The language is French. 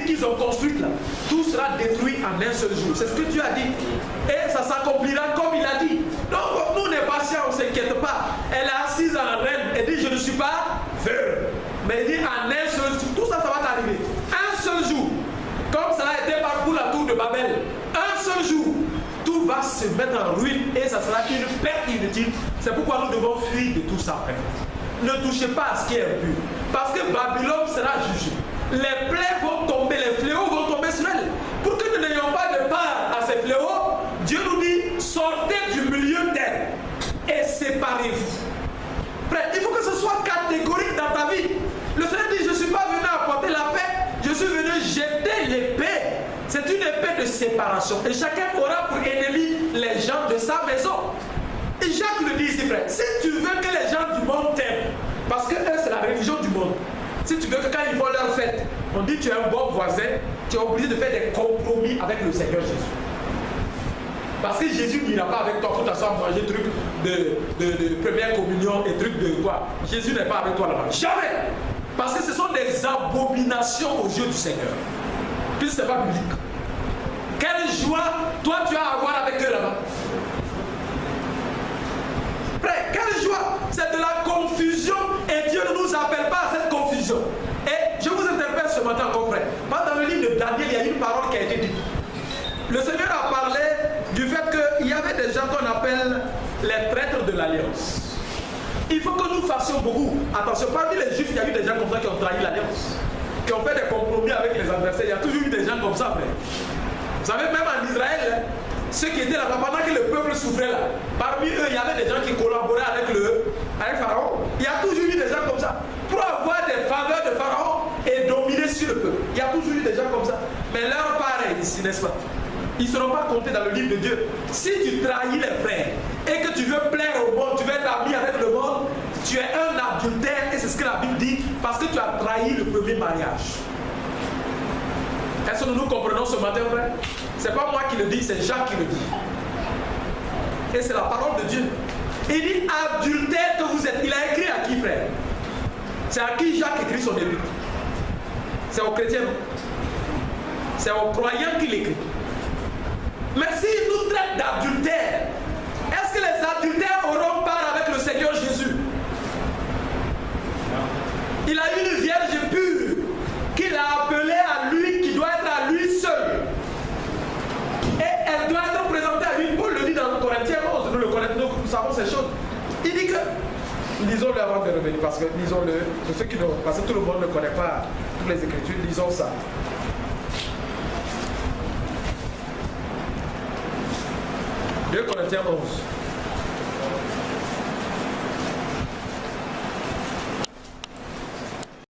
ville qu'ils ont construite là, tout sera détruit en un seul jour. C'est ce que Dieu a dit. Et ça s'accomplira comme il a dit. Donc nous on est patients, on ne s'inquiète pas. Elle est assise en reine et dit je ne suis pas veuve. Mais il dit en un seul jour, tout ça, ça va t'arriver. Un seul jour. Comme ça a été pour la tour de Babel. Un seul jour. Tout va se mettre en ruine et ça sera une perte inutile. C'est pourquoi nous devons fuir de tout ça, frère. Ne touchez pas à ce qui est impur. Parce que Babylone sera jugée. Les plaies vont tomber, les fléaux vont tomber sur elle. Pour que nous n'ayons pas de part à ces fléaux, Dieu nous dit, sortez du milieu d'elle et séparez-vous. Frère, il faut que ce soit catégorique dans ta vie. Le Seigneur dit, je ne suis pas venu apporter la paix, je suis venu jeter l'épée. C'est une épée de séparation. Et chacun aura pour ennemi les gens de sa maison. Et Jacques le dit ici, frère, si tu veux que les gens du monde t'aiment, parce que eux, c'est la religion du monde. Si tu veux que quand ils font leur fête, on dit tu es un bon voisin, tu es obligé de faire des compromis avec le Seigneur Jésus. Parce que Jésus n'ira pas avec toi pour t'asseoir manger trucs de première communion et trucs de quoi. Jésus n'est pas avec toi là-bas. Jamais. Parce que ce sont des abominations aux yeux du Seigneur. Puis ce n'est pas biblique. Quelle joie toi tu as à avoir avec eux là-bas. Frère, quelle joie. C'est de la confusion et Dieu ne nous appelle pas à cette confusion. Et je vous interpelle ce matin encore, frère. Dans le livre de Daniel, il y a une parole qui a été dite. Le Seigneur a parlé du fait qu'il y avait des gens qu'on appelle les traîtres de l'alliance. Il faut que nous fassions beaucoup. Attention, parmi les juifs, il y a eu des gens comme ça qui ont trahi l'alliance, qui ont fait des compromis avec les adversaires. Il y a toujours eu des gens comme ça, frère. Vous savez, même en Israël, ceux qui étaient là-bas, pendant que le peuple souffrait là, parmi eux, il y avait des gens qui collaboraient avec Pharaon. Il y a toujours eu des gens comme ça. Pour avoir des faveurs de Pharaon et dominer sur le peuple. Il y a toujours eu des gens comme ça. Mais leur part est ici, n'est-ce pas? Ils ne seront pas comptés dans le livre de Dieu. Si tu trahis les frères et que tu veux plaire au monde, tu veux être ami avec le monde, tu es un adultère et c'est ce que la Bible dit parce que tu as trahi le premier mariage. Est-ce que nous comprenons ce matin, frère? Ce n'est pas moi qui le dis, c'est Jacques qui le dit. Et c'est la parole de Dieu. Il dit adultère que vous êtes. Il a écrit à qui, frère? C'est à qui Jacques écrit son épître? C'est aux chrétiens. C'est aux croyants qu'il écrit. Mais s'il nous traite d'adultère, est-ce que les adultères auront part avec le Seigneur Jésus? Il a une vierge pure qu'il a appelée à lui, qui doit être à lui seul. Et elle doit être présentée à lui. Paul le dit dans Corinthiens 11, nous le connaissons, nous savons ces choses. Il dit que, lisons-le avant de revenir, parce que lisons-le, pour ceux qui ne, parce que tout le monde ne connaît pas toutes les Écritures, lisons ça. 2 Corinthiens 11.